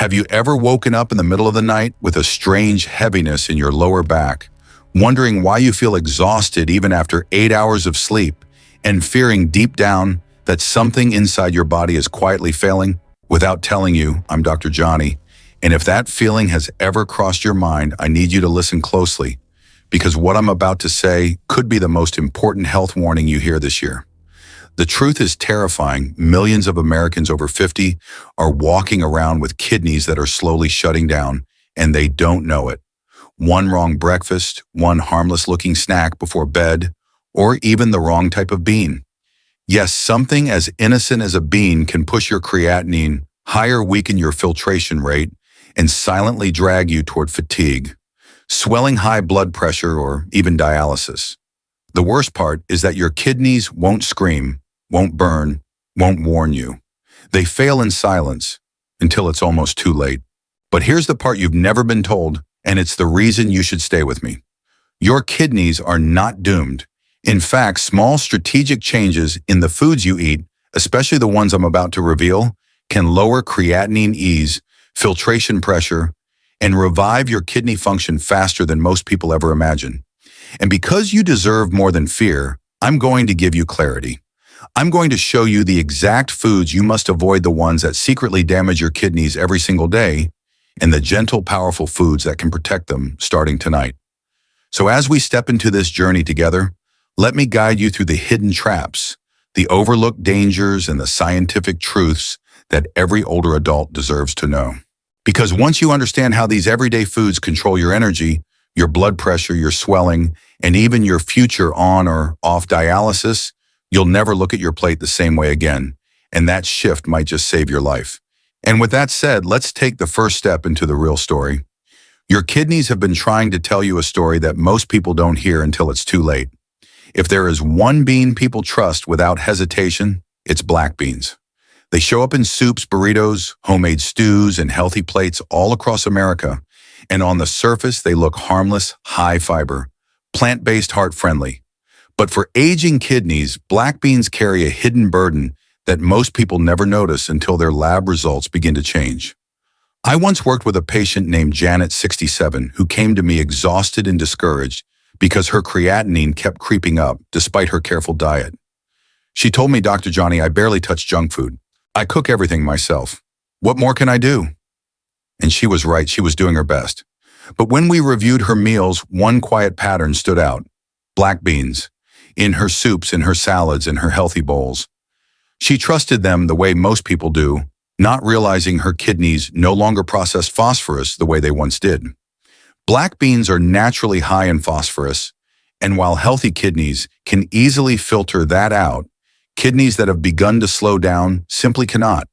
Have you ever woken up in the middle of the night with a strange heaviness in your lower back, wondering why you feel exhausted even after 8 hours of sleep, and fearing deep down that something inside your body is quietly failing? Without telling you, I'm Dr. Johnny, and if that feeling has ever crossed your mind, I need you to listen closely, because what I'm about to say could be the most important health warning you hear this year. The truth is terrifying. Millions of Americans over 50 are walking around with kidneys that are slowly shutting down, and they don't know it. One wrong breakfast, one harmless-looking snack before bed, or even the wrong type of bean. Yes, something as innocent as a bean can push your creatinine higher, weaken your filtration rate, and silently drag you toward fatigue, swelling, high blood pressure, or even dialysis. The worst part is that your kidneys won't scream, won't burn, won't warn you. They fail in silence until it's almost too late. But here's the part you've never been told, and it's the reason you should stay with me. Your kidneys are not doomed. In fact, small strategic changes in the foods you eat, especially the ones I'm about to reveal, can lower creatinine ease, filtration pressure, and revive your kidney function faster than most people ever imagine. And because you deserve more than fear, I'm going to give you clarity. I'm going to show you the exact foods you must avoid, the ones that secretly damage your kidneys every single day, and the gentle, powerful foods that can protect them starting tonight. So as we step into this journey together, let me guide you through the hidden traps, the overlooked dangers, and the scientific truths that every older adult deserves to know. Because once you understand how these everyday foods control your energy, your blood pressure, your swelling, and even your future on or off dialysis, you'll never look at your plate the same way again, and that shift might just save your life. And with that said, let's take the first step into the real story. Your kidneys have been trying to tell you a story that most people don't hear until it's too late. If there is one bean people trust without hesitation, it's black beans. They show up in soups, burritos, homemade stews, and healthy plates all across America. And on the surface, they look harmless, high fiber, plant-based, heart-friendly. But for aging kidneys, black beans carry a hidden burden that most people never notice until their lab results begin to change. I once worked with a patient named Janet, 67, who came to me exhausted and discouraged because her creatinine kept creeping up despite her careful diet. She told me, "Dr. Johnny, I barely touch junk food. I cook everything myself. What more can I do?" And she was right, she was doing her best. But when we reviewed her meals, one quiet pattern stood out: black beans. In her soups, in her salads, in her healthy bowls. She trusted them the way most people do, not realizing her kidneys no longer process phosphorus the way they once did. Black beans are naturally high in phosphorus, and while healthy kidneys can easily filter that out, kidneys that have begun to slow down simply cannot.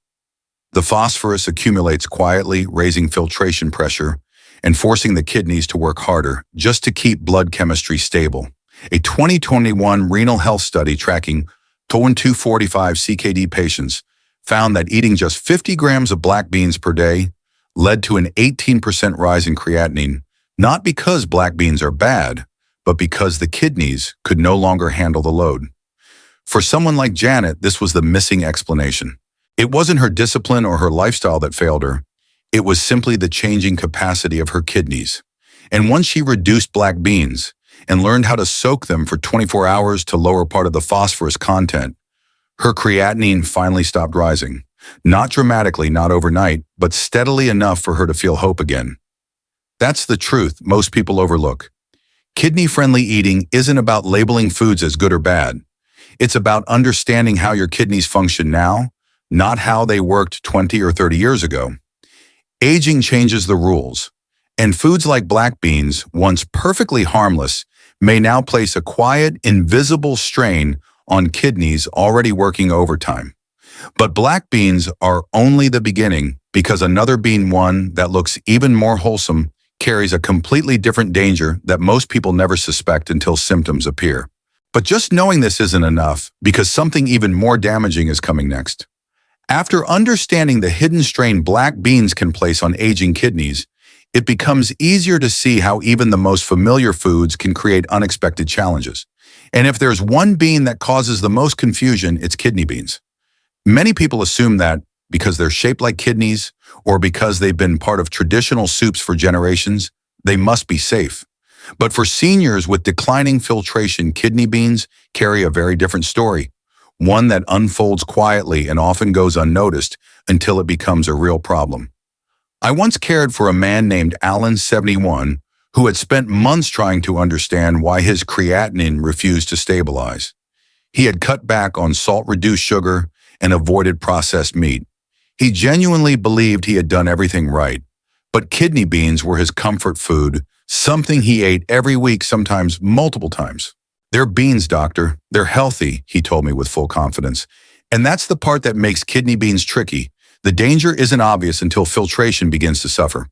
The phosphorus accumulates quietly, raising filtration pressure and forcing the kidneys to work harder just to keep blood chemistry stable. A 2021 renal health study tracking 245 CKD patients found that eating just 50 grams of black beans per day led to an 18% rise in creatinine, not because black beans are bad, but because the kidneys could no longer handle the load. For someone like Janet, this was the missing explanation. It wasn't her discipline or her lifestyle that failed her. It was simply the changing capacity of her kidneys. And once she reduced black beans and learned how to soak them for 24 hours to lower part of the phosphorus content, her creatinine finally stopped rising. Not dramatically, not overnight, but steadily enough for her to feel hope again. That's the truth most people overlook. Kidney-friendly eating isn't about labeling foods as good or bad. It's about understanding how your kidneys function now, not how they worked 20 or 30 years ago. Aging changes the rules, and foods like black beans, once perfectly harmless, may now place a quiet, invisible strain on kidneys already working overtime. But black beans are only the beginning, because another bean, one that looks even more wholesome, carries a completely different danger that most people never suspect until symptoms appear. But just knowing this isn't enough, because something even more damaging is coming next. After understanding the hidden strain black beans can place on aging kidneys, it becomes easier to see how even the most familiar foods can create unexpected challenges. And if there's one bean that causes the most confusion, it's kidney beans. Many people assume that because they're shaped like kidneys or because they've been part of traditional soups for generations, they must be safe. But for seniors with declining filtration, kidney beans carry a very different story, one that unfolds quietly and often goes unnoticed until it becomes a real problem. I once cared for a man named Alan, 71, who had spent months trying to understand why his creatinine refused to stabilize. He had cut back on salt-reduced sugar and avoided processed meat. He genuinely believed he had done everything right, but kidney beans were his comfort food, something he ate every week, sometimes multiple times. "They're beans, doctor. They're healthy," he told me with full confidence. And that's the part that makes kidney beans tricky. The danger isn't obvious until filtration begins to suffer.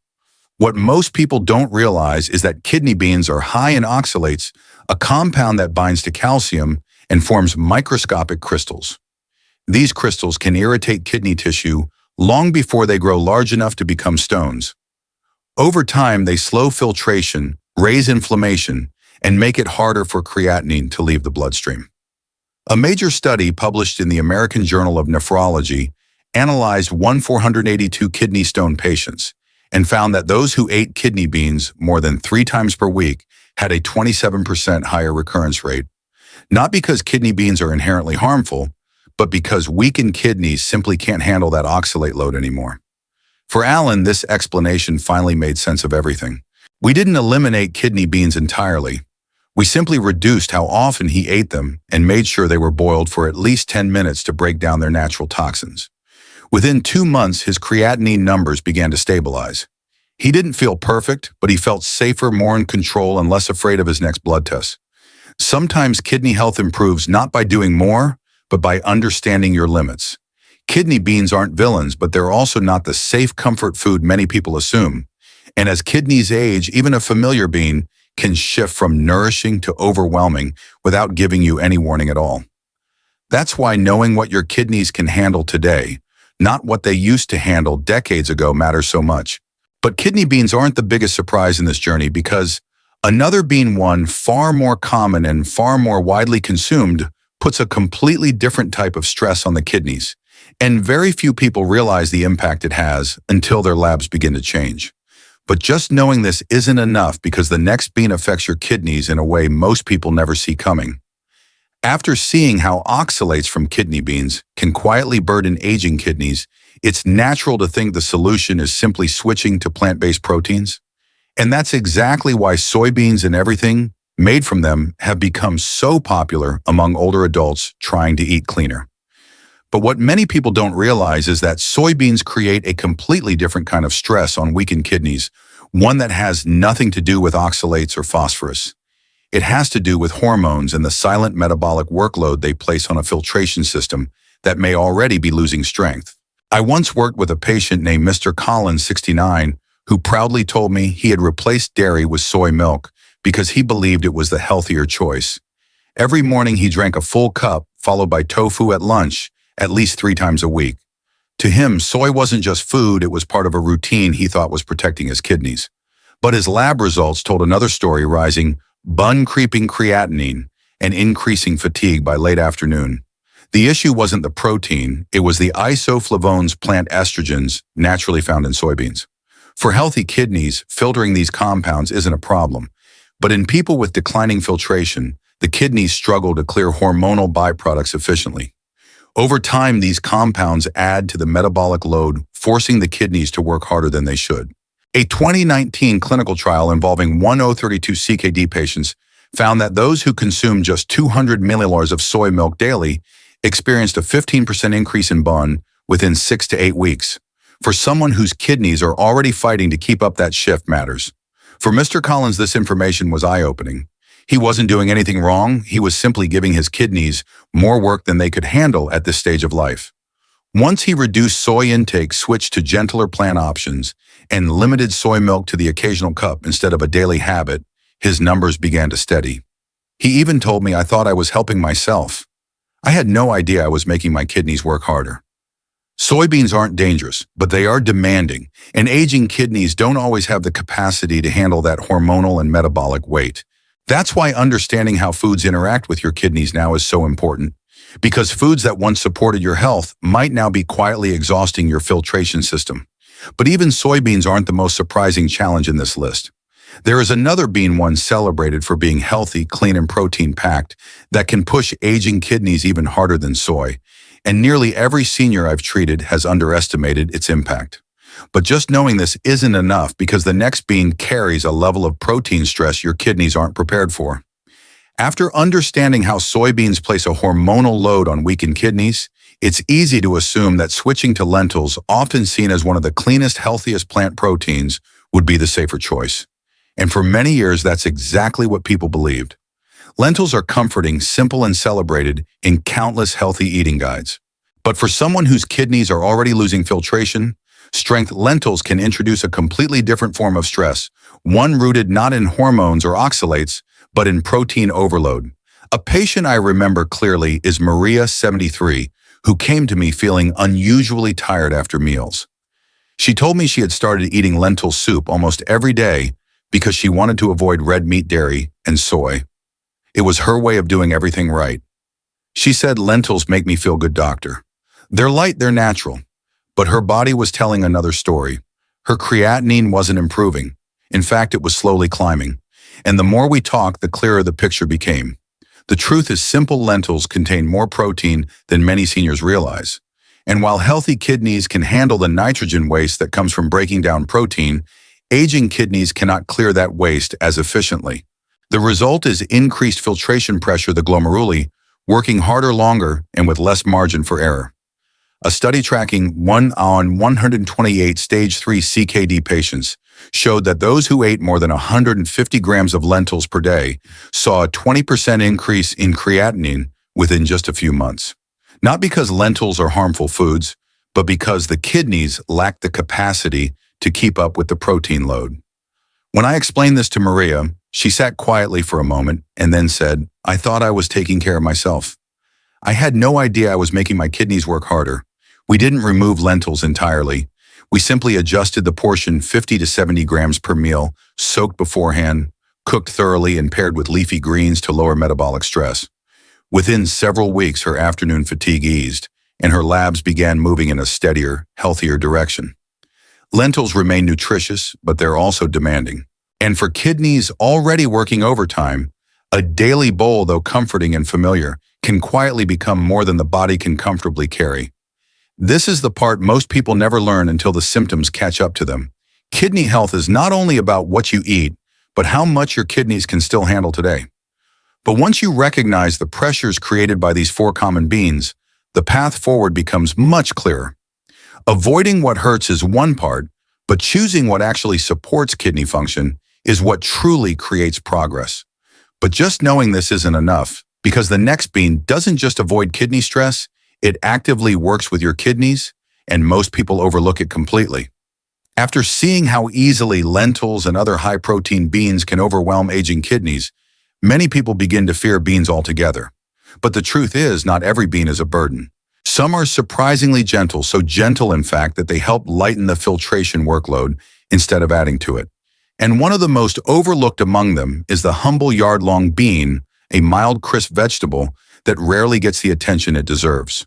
What most people don't realize is that kidney beans are high in oxalates, a compound that binds to calcium and forms microscopic crystals. These crystals can irritate kidney tissue long before they grow large enough to become stones. Over time, they slow filtration, raise inflammation, and make it harder for creatinine to leave the bloodstream. A major study published in the American Journal of Nephrology analyzed 482 kidney stone patients and found that those who ate kidney beans more than 3 times per week had a 27% higher recurrence rate. Not because kidney beans are inherently harmful, but because weakened kidneys simply can't handle that oxalate load anymore. For Alan, this explanation finally made sense of everything. We didn't eliminate kidney beans entirely. We simply reduced how often he ate them and made sure they were boiled for at least 10 minutes to break down their natural toxins. Within 2 months, his creatinine numbers began to stabilize. He didn't feel perfect, but he felt safer, more in control, and less afraid of his next blood test. Sometimes kidney health improves not by doing more, but by understanding your limits. Kidney beans aren't villains, but they're also not the safe comfort food many people assume. And as kidneys age, even a familiar bean can shift from nourishing to overwhelming without giving you any warning at all. That's why knowing what your kidneys can handle today, not what they used to handle decades ago, matters so much. But kidney beans aren't the biggest surprise in this journey, because another bean, one far more common and far more widely consumed, puts a completely different type of stress on the kidneys. And very few people realize the impact it has until their labs begin to change. But just knowing this isn't enough, because the next bean affects your kidneys in a way most people never see coming. After seeing how oxalates from kidney beans can quietly burden aging kidneys, it's natural to think the solution is simply switching to plant-based proteins. And that's exactly why soybeans and everything made from them have become so popular among older adults trying to eat cleaner. But what many people don't realize is that soybeans create a completely different kind of stress on weakened kidneys, one that has nothing to do with oxalates or phosphorus. It has to do with hormones and the silent metabolic workload they place on a filtration system that may already be losing strength. I once worked with a patient named Mr. Collins, 69, who proudly told me he had replaced dairy with soy milk because he believed it was the healthier choice. Every morning he drank a full cup, followed by tofu at lunch, at least 3 times a week. To him, soy wasn't just food, it was part of a routine he thought was protecting his kidneys. But his lab results told another story, rising creeping creatinine and increasing fatigue by late afternoon. The issue wasn't the protein, it was the isoflavones, plant estrogens naturally found in soybeans. For healthy kidneys, filtering these compounds isn't a problem. But in people with declining filtration, the kidneys struggle to clear hormonal byproducts efficiently. Over time, these compounds add to the metabolic load, forcing the kidneys to work harder than they should. A 2019 clinical trial involving 1032 CKD patients found that those who consumed just 200 milliliters of soy milk daily experienced a 15% increase in BUN within 6 to 8 weeks. For someone whose kidneys are already fighting to keep up, that shift matters. For Mr. Collins, this information was eye-opening. He wasn't doing anything wrong, he was simply giving his kidneys more work than they could handle at this stage of life. Once he reduced soy intake, switched to gentler plant options, and limited soy milk to the occasional cup instead of a daily habit, his numbers began to steady. He even told me I thought I was helping myself. I had no idea I was making my kidneys work harder. Soybeans aren't dangerous, but they are demanding, and aging kidneys don't always have the capacity to handle that hormonal and metabolic weight. That's why understanding how foods interact with your kidneys now is so important, because foods that once supported your health might now be quietly exhausting your filtration system. But even soybeans aren't the most surprising challenge in this list. There is another bean once celebrated for being healthy, clean, and protein-packed that can push aging kidneys even harder than soy, and nearly every senior I've treated has underestimated its impact. But just knowing this isn't enough because the next bean carries a level of protein stress your kidneys aren't prepared for. After understanding how soybeans place a hormonal load on weakened kidneys, it's easy to assume that switching to lentils, often seen as one of the cleanest, healthiest plant proteins, would be the safer choice. And for many years, that's exactly what people believed. Lentils are comforting, simple, and celebrated in countless healthy eating guides. But for someone whose kidneys are already losing filtration, strength lentils can introduce a completely different form of stress, one rooted not in hormones or oxalates, but in protein overload. A patient I remember clearly is Maria, 73, who came to me feeling unusually tired after meals. She told me she had started eating lentil soup almost every day because she wanted to avoid red meat, dairy, and soy. It was her way of doing everything right. She said, "Lentils make me feel good, doctor. They're light, they're natural." But her body was telling another story. Her creatinine wasn't improving. In fact, it was slowly climbing. And the more we talked, the clearer the picture became. The truth is, simple lentils contain more protein than many seniors realize. And while healthy kidneys can handle the nitrogen waste that comes from breaking down protein, aging kidneys cannot clear that waste as efficiently. The result is increased filtration pressure, the glomeruli, working harder, longer, and with less margin for error. A study tracking 128 stage 3 CKD patients showed that those who ate more than 150 grams of lentils per day saw a 20% increase in creatinine within just a few months. Not because lentils are harmful foods, but because the kidneys lack the capacity to keep up with the protein load. When I explained this to Maria, she sat quietly for a moment and then said, "I thought I was taking care of myself. I had no idea I was making my kidneys work harder." We didn't remove lentils entirely. We simply adjusted the portion 50 to 70 grams per meal, soaked beforehand, cooked thoroughly, and paired with leafy greens to lower metabolic stress. Within several weeks, her afternoon fatigue eased, and her labs began moving in a steadier, healthier direction. Lentils remain nutritious, but they're also demanding. And for kidneys already working overtime, a daily bowl, though comforting and familiar, can quietly become more than the body can comfortably carry. This is the part most people never learn until the symptoms catch up to them. Kidney health is not only about what you eat, but how much your kidneys can still handle today. But once you recognize the pressures created by these four common beans, the path forward becomes much clearer. Avoiding what hurts is one part, but choosing what actually supports kidney function is what truly creates progress. But just knowing this isn't enough, because the next bean doesn't just avoid kidney stress, it actively works with your kidneys, and most people overlook it completely. After seeing how easily lentils and other high-protein beans can overwhelm aging kidneys, many people begin to fear beans altogether. But the truth is, not every bean is a burden. Some are surprisingly gentle, so gentle in fact that they help lighten the filtration workload instead of adding to it. And one of the most overlooked among them is the humble Yardlong bean, a mild, crisp vegetable that rarely gets the attention it deserves.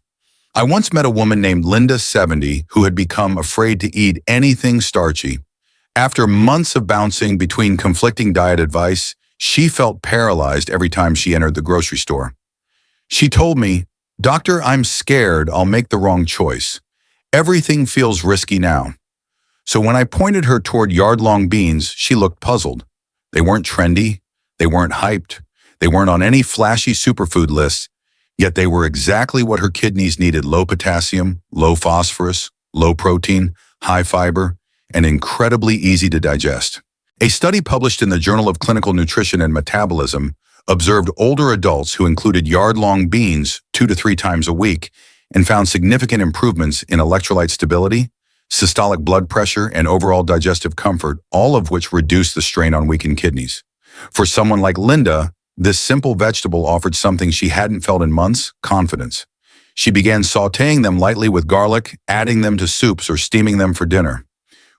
I once met a woman named Linda, 70, who had become afraid to eat anything starchy. After months of bouncing between conflicting diet advice, she felt paralyzed every time she entered the grocery store. She told me, "Doctor, I'm scared I'll make the wrong choice. Everything feels risky now." So when I pointed her toward Yardlong beans, she looked puzzled. They weren't trendy, they weren't hyped, they weren't on any flashy superfood list, yet they were exactly what her kidneys needed: low potassium, low phosphorus, low protein, high fiber, and incredibly easy to digest. A study published in the Journal of Clinical Nutrition and Metabolism observed older adults who included Yardlong beans 2 to 3 times a week and found significant improvements in electrolyte stability, systolic blood pressure, and overall digestive comfort, all of which reduced the strain on weakened kidneys. For someone like Linda, this simple vegetable offered something she hadn't felt in months: confidence. She began sautéing them lightly with garlic, adding them to soups, or steaming them for dinner.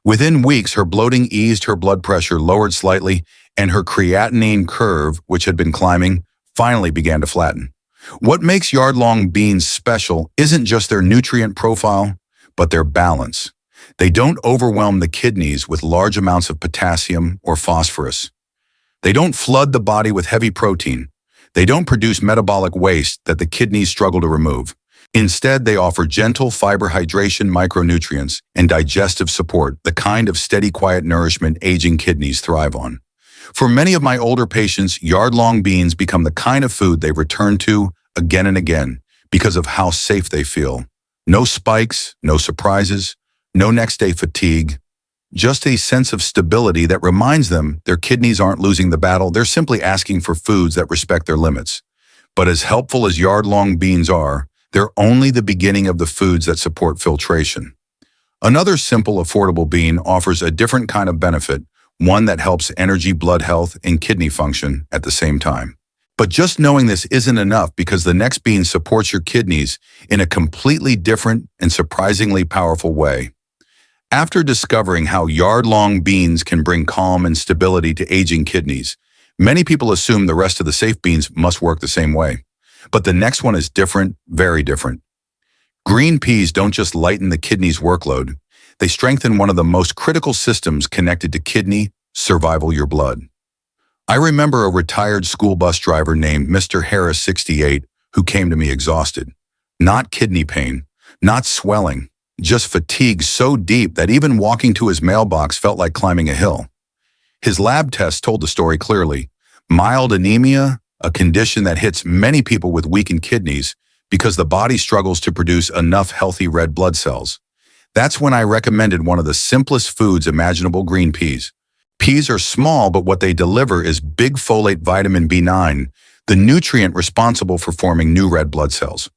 Within weeks, her bloating eased, her blood pressure lowered slightly, and her creatinine curve, which had been climbing, finally began to flatten. What makes Yardlong beans special isn't just their nutrient profile, but their balance. They don't overwhelm the kidneys with large amounts of potassium or phosphorus. They don't flood the body with heavy protein. They don't produce metabolic waste that the kidneys struggle to remove. Instead, they offer gentle fiber hydration, micronutrients, and digestive support, the kind of steady, quiet nourishment aging kidneys thrive on. For many of my older patients, Yardlong beans become the kind of food they return to again and again because of how safe they feel. No spikes, no surprises, no next-day fatigue, just a sense of stability that reminds them their kidneys aren't losing the battle, they're simply asking for foods that respect their limits. But as helpful as Yardlong beans are, they're only the beginning of the foods that support filtration. Another simple, affordable bean offers a different kind of benefit, one that helps energy, blood health, and kidney function at the same time. But just knowing this isn't enough because the next bean supports your kidneys in a completely different and surprisingly powerful way. After discovering how Yardlong beans can bring calm and stability to aging kidneys, many people assume the rest of the safe beans must work the same way. But the next one is different, very different. Green peas don't just lighten the kidney's workload, they strengthen one of the most critical systems connected to kidney survival, your blood. I remember a retired school bus driver named Mr. Harris, 68, who came to me exhausted. Not kidney pain, not swelling, just fatigue so deep that even walking to his mailbox felt like climbing a hill. His lab tests told the story clearly. Mild anemia, a condition that hits many people with weakened kidneys because the body struggles to produce enough healthy red blood cells. That's when I recommended one of the simplest foods imaginable, green peas. Peas are small, but what they deliver is big folate vitamin B9, the nutrient responsible for forming new red blood cells.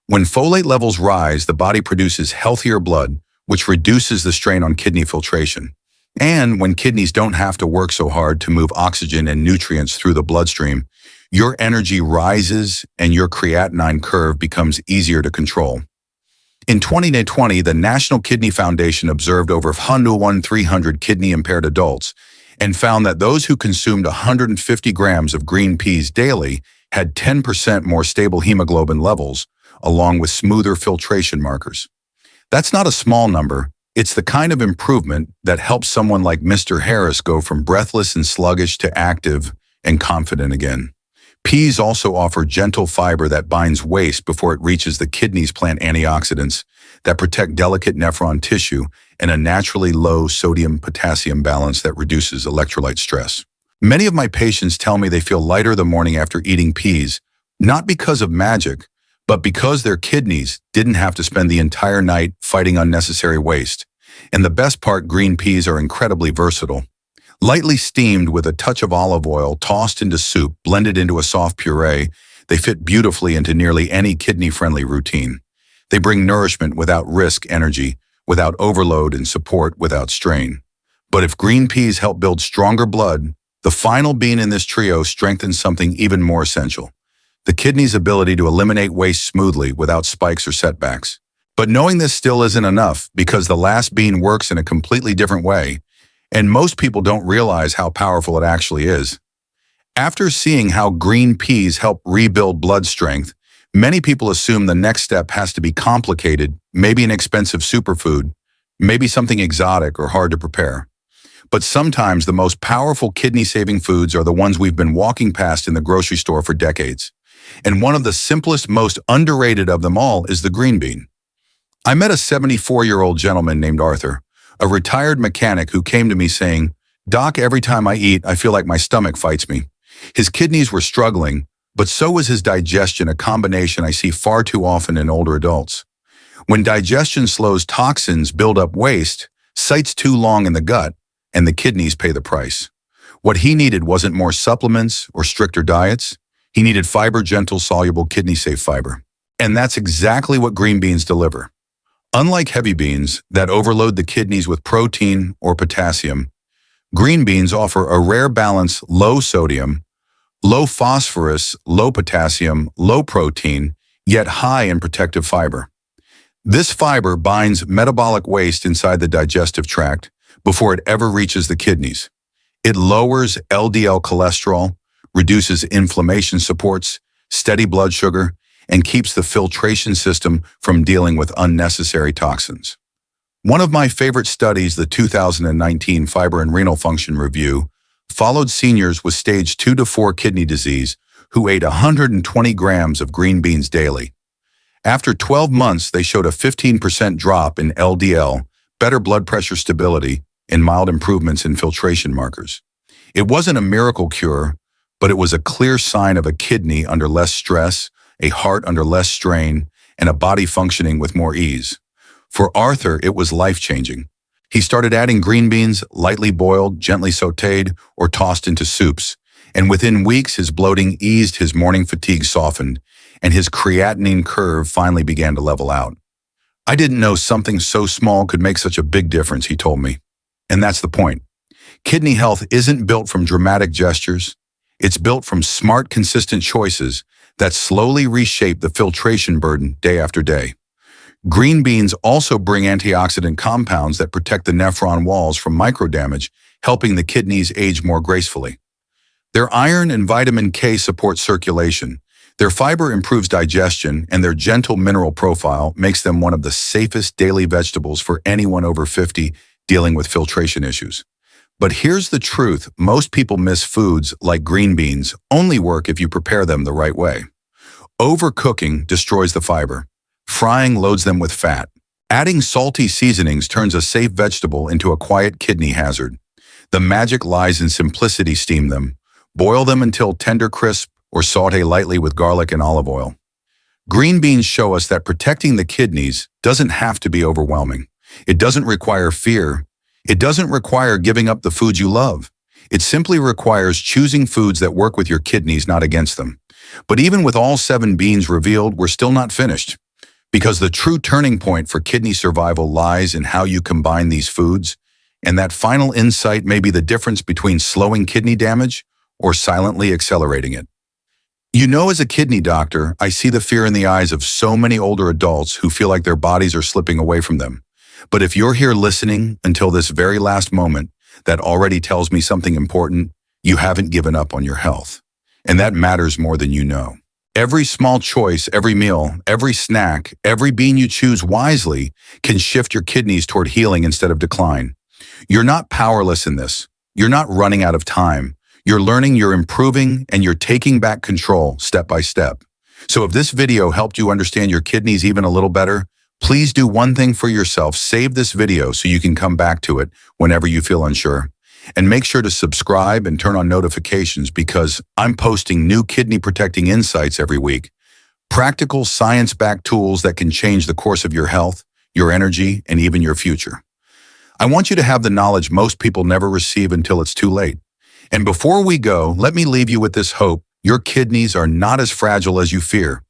When folate levels rise, the body produces healthier blood, which reduces the strain on kidney filtration. And when kidneys don't have to work so hard to move oxygen and nutrients through the bloodstream, your energy rises and your creatinine curve becomes easier to control. In 2020, the National Kidney Foundation observed over 300 kidney-impaired adults and found that those who consumed 150 grams of green peas daily had 10% more stable hemoglobin levels, along with smoother filtration markers. That's not a small number. It's the kind of improvement that helps someone like Mr. Harris go from breathless and sluggish to active and confident again. Peas also offer gentle fiber that binds waste before it reaches the kidneys, plant antioxidants that protect delicate nephron tissue, and a naturally low sodium-potassium balance that reduces electrolyte stress. Many of my patients tell me they feel lighter the morning after eating peas, not because of magic, but because their kidneys didn't have to spend the entire night fighting unnecessary waste. And the best part, green peas are incredibly versatile. Lightly steamed with a touch of olive oil, tossed into soup, blended into a soft puree, they fit beautifully into nearly any kidney-friendly routine. They bring nourishment without risk, energy without overload, and support without strain. But if green peas help build stronger blood, the final bean in this trio strengthens something even more essential: the kidney's ability to eliminate waste smoothly without spikes or setbacks. But knowing this still isn't enough, because the last bean works in a completely different way, and most people don't realize how powerful it actually is. After seeing how green peas help rebuild blood strength, many people assume the next step has to be complicated, maybe an expensive superfood, maybe something exotic or hard to prepare. But sometimes the most powerful kidney-saving foods are the ones we've been walking past in the grocery store for decades. And one of the simplest, most underrated of them all is the green bean. I met a 74-year-old gentleman named Arthur, a retired mechanic who came to me saying, "Doc, every time I eat, I feel like my stomach fights me." His kidneys were struggling, but so was his digestion, a combination I see far too often in older adults. When digestion slows, toxins build up waste, sites too long in the gut, and the kidneys pay the price. What he needed wasn't more supplements or stricter diets. He needed fiber, gentle, soluble, kidney-safe fiber. And that's exactly what green beans deliver. Unlike heavy beans that overload the kidneys with protein or potassium, green beans offer a rare balance: low sodium, low phosphorus, low potassium, low protein, yet high in protective fiber. This fiber binds metabolic waste inside the digestive tract before it ever reaches the kidneys. It lowers LDL cholesterol, reduces inflammation, supports steady blood sugar, and keeps the filtration system from dealing with unnecessary toxins. One of my favorite studies, the 2019 Fiber and Renal Function Review, followed seniors with stage 2 to 4 kidney disease who ate 120 grams of green beans daily. After 12 months, they showed a 15% drop in LDL, better blood pressure stability, and mild improvements in filtration markers. It wasn't a miracle cure, but it was a clear sign of a kidney under less stress, a heart under less strain, and a body functioning with more ease. For Arthur, it was life-changing. He started adding green beans, lightly boiled, gently sautéed, or tossed into soups, and within weeks his bloating eased, his morning fatigue softened, and his creatinine curve finally began to level out. "I didn't know something so small could make such a big difference," he told me. And that's the point. Kidney health isn't built from dramatic gestures. It's built from smart, consistent choices that slowly reshape the filtration burden day after day. Green beans also bring antioxidant compounds that protect the nephron walls from microdamage, helping the kidneys age more gracefully. Their iron and vitamin K support circulation. Their fiber improves digestion, and their gentle mineral profile makes them one of the safest daily vegetables for anyone over 50 dealing with filtration issues. But here's the truth: most people miss foods like green beans only work if you prepare them the right way. Overcooking destroys the fiber. Frying loads them with fat. Adding salty seasonings turns a safe vegetable into a quiet kidney hazard. The magic lies in simplicity. Steam them. Boil them until tender crisp, or saute lightly with garlic and olive oil. Green beans show us that protecting the kidneys doesn't have to be overwhelming. It doesn't require fear. It doesn't require giving up the foods you love. It simply requires choosing foods that work with your kidneys, not against them. But even with all 7 beans revealed, we're still not finished. Because the true turning point for kidney survival lies in how you combine these foods, and that final insight may be the difference between slowing kidney damage or silently accelerating it. You know, as a kidney doctor, I see the fear in the eyes of so many older adults who feel like their bodies are slipping away from them. But if you're here listening until this very last moment, that already tells me something important. You haven't given up on your health. And that matters more than you know. Every small choice, every meal, every snack, every bean you choose wisely can shift your kidneys toward healing instead of decline. You're not powerless in this. You're not running out of time. You're learning, you're improving, and you're taking back control step by step. So if this video helped you understand your kidneys even a little better, please do one thing for yourself. Save this video so you can come back to it whenever you feel unsure. And make sure to subscribe and turn on notifications, because I'm posting new kidney protecting insights every week. Practical, science-backed tools that can change the course of your health, your energy, and even your future. I want you to have the knowledge most people never receive until it's too late. And before we go, let me leave you with this hope. Your kidneys are not as fragile as you fear.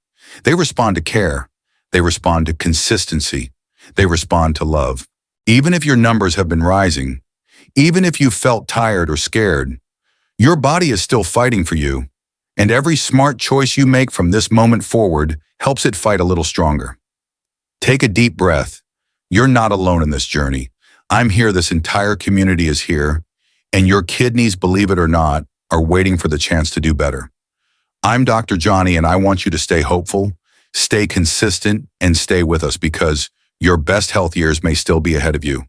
They respond to care. They respond to consistency. They respond to love. Even if your numbers have been rising, even if you felt tired or scared, your body is still fighting for you, and every smart choice you make from this moment forward helps it fight a little stronger. Take a deep breath. You're not alone in this journey. I'm here, this entire community is here, and your kidneys, believe it or not, are waiting for the chance to do better. I'm Dr. Johnny, and I want you to stay hopeful, stay consistent, and stay with us, because your best health years may still be ahead of you.